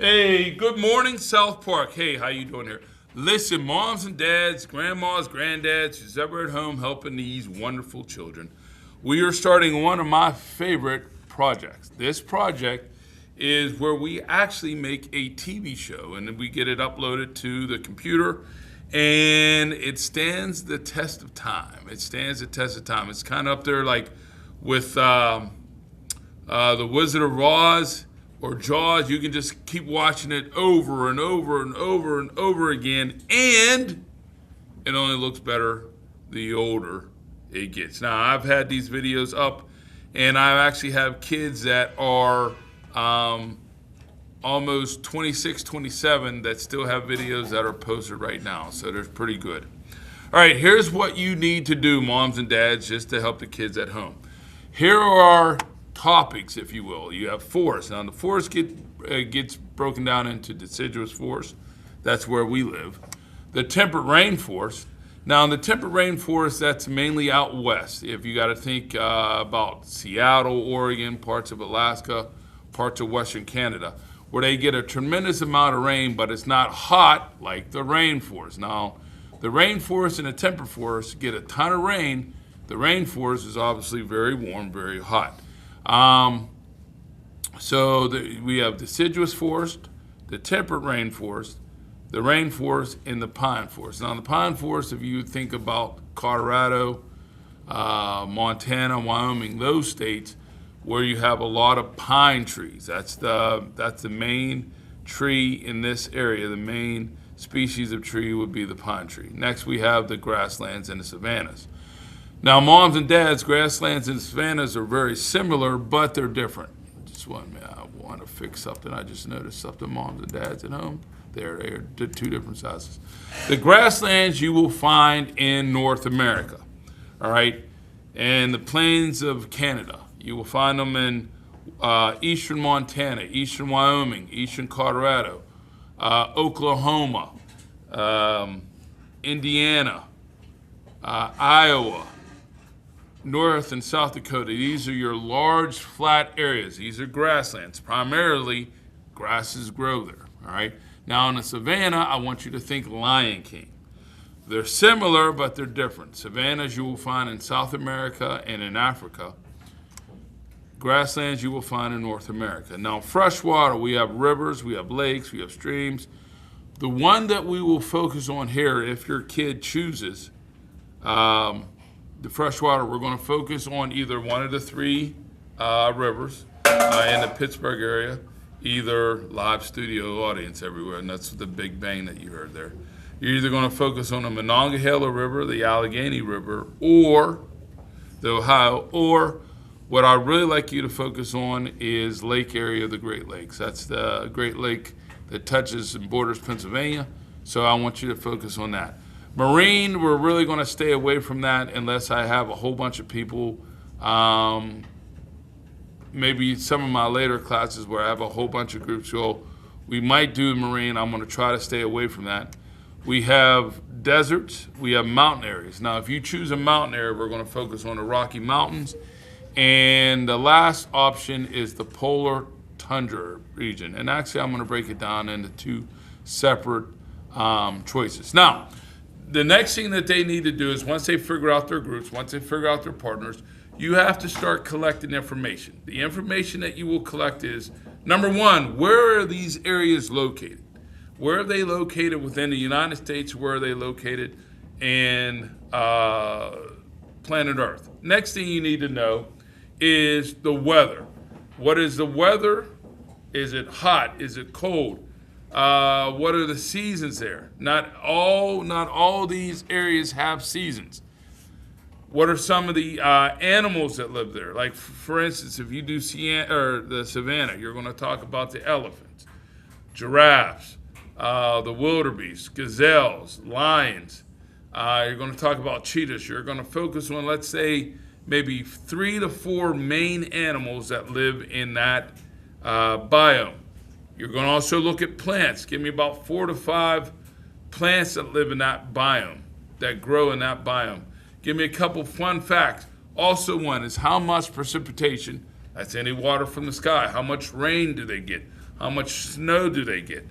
Hey, good morning, South Park. Hey, how you doing here? Listen, moms and dads, grandmas, granddads, who's ever at home helping these wonderful children, we are starting one of my favorite projects. This project is where we actually make a TV show and then we get it uploaded to the computer and it stands the test of time. It stands the test of time. It's kind of up there like with The Wizard of Oz or Jaws. You can just keep watching it over and over and over and over again, and it only looks better the older it gets. Now, I've had these videos up, and I actually have kids that are almost 26, 27 that still have videos that are posted right now, so they're pretty good. All right, here's what you need to do, moms and dads, just to help the kids at home. Here are topics, if you will. You have forests. Now, the forest gets broken down into deciduous forest. That's where we live. The temperate rainforest. Now, in the temperate rainforest, that's mainly out west. If you got to think about Seattle, Oregon, parts of Alaska, parts of Western Canada, where they get a tremendous amount of rain, but it's not hot like the rainforest. Now, the rainforest and the temperate forest get a ton of rain. The rainforest is obviously very warm, very hot. We have deciduous forest, the temperate rainforest, the rainforest, and the pine forest. Now, the pine forest, if you think about Colorado, Montana, Wyoming, those states where you have a lot of pine trees. That's the main tree in this area. The main species of tree would be the pine tree. Next, we have the grasslands and the savannas. Now, moms and dads, grasslands and savannas are very similar, but they're different. I want to fix something. I just noticed something, moms and dads at home. They are two different sizes. The grasslands you will find in North America, all right, and the plains of Canada. You will find them in eastern Montana, eastern Wyoming, eastern Colorado, Oklahoma, Indiana, Iowa, North and South Dakota. These are your large flat areas. These are grasslands. Primarily, grasses grow there, all right? Now, in the savanna, I want you to think Lion King. They're similar, but they're different. Savannas you will find in South America and in Africa. Grasslands you will find in North America. Now, freshwater, we have rivers, we have lakes, we have streams. The one that we will focus on here, if your kid chooses, the freshwater, we're going to focus on either one of the three rivers in the Pittsburgh area, either live studio audience everywhere, and that's the big bang that you heard there. You're either going to focus on the Monongahela River, the Allegheny River, or the Ohio, or what I'd really like you to focus on is lake area of the Great Lakes. That's the Great Lake that touches and borders Pennsylvania, so I want you to focus on that. Marine, we're really going to stay away from that unless I have a whole bunch of people. Maybe some of my later classes where I have a whole bunch of groups go, we might do marine. I'm going to try to stay away from that. We have deserts. We have mountain areas. Now, if you choose a mountain area, we're going to focus on the Rocky Mountains. And the last option is the polar tundra region. And actually, I'm going to break it down into two separate choices. Now, the next thing that they need to do is once they figure out their groups, once they figure out their partners, you have to start collecting information. The information that you will collect is, number one, where are these areas located? Where are they located within the United States? Where are they located in planet Earth? Next thing you need to know is the weather. What is the weather? Is it hot? Is it cold? What are the seasons there? Not all these areas have seasons. What are some of the animals that live there? Like, for instance, if you do the savanna, you're going to talk about the elephants, giraffes, the wildebeest, gazelles, lions. You're going to talk about cheetahs. You're going to focus on, let's say, maybe 3 to 4 main animals that live in that biome. You're going to also look at plants. Give me about 4 to 5 plants that live in that biome, that grow in that biome. Give me a couple fun facts. Also, one is how much precipitation, that's any water from the sky, how much rain do they get? How much snow do they get?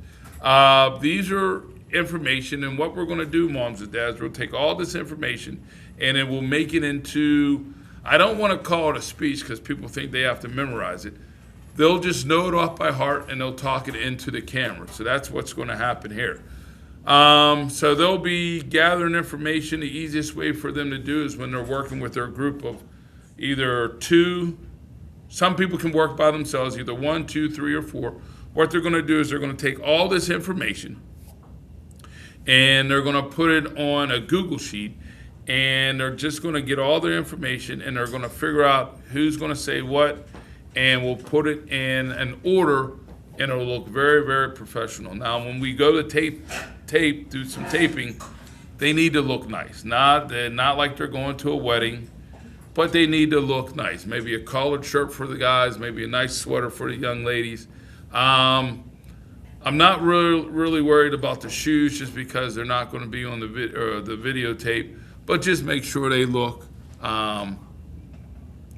These are information, and what we're going to do, moms and dads, we'll take all this information and then we'll make it into, I don't want to call it a speech because people think they have to memorize it. They'll just know it off by heart and they'll talk it into the camera. So that's what's going to happen here. So they'll be gathering information. The easiest way for them to do is when they're working with their group of either two. Some people can work by themselves, either 1, 2, 3, or 4. What they're going to do is they're going to take all this information and they're going to put it on a Google sheet, and they're just going to get all their information and they're going to figure out who's going to say what, and we'll put it in an order, and it'll look very, very professional. Now, when we go to do some taping, they need to look nice. They're not like they're going to a wedding, but they need to look nice. Maybe a collared shirt for the guys, maybe a nice sweater for the young ladies. I'm not really worried about the shoes just because they're not going to be on the videotape, but just make sure they look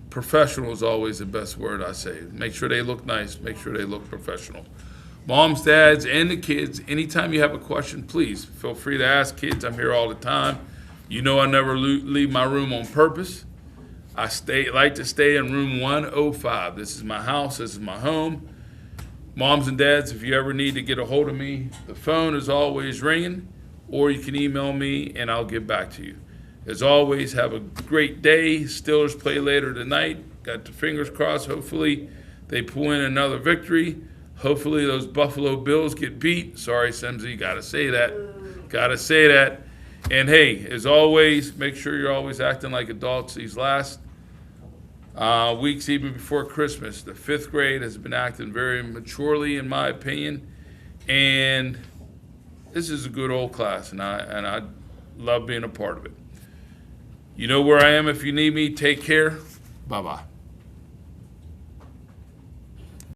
professional is always the best word I say. Make sure they look nice, make sure they look professional. Moms, dads, and the kids, anytime you have a question, please feel free to ask. Kids, I'm here all the time. You know I never leave my room on purpose. I like to stay in room 105. This is my house, this is my home. Moms and dads, if you ever need to get a hold of me, the phone is always ringing, or you can email me and I'll get back to you. As always, have a great day. Steelers play later tonight. Got the fingers crossed. Hopefully they pull in another victory. Hopefully those Buffalo Bills get beat. Sorry, Simsy, gotta say that. Gotta say that. And hey, as always, make sure you're always acting like adults these last weeks, even before Christmas. The 5th grade has been acting very maturely, in my opinion. And this is a good old class, and I love being a part of it. You know where I am if you need me. Take care. Bye-bye.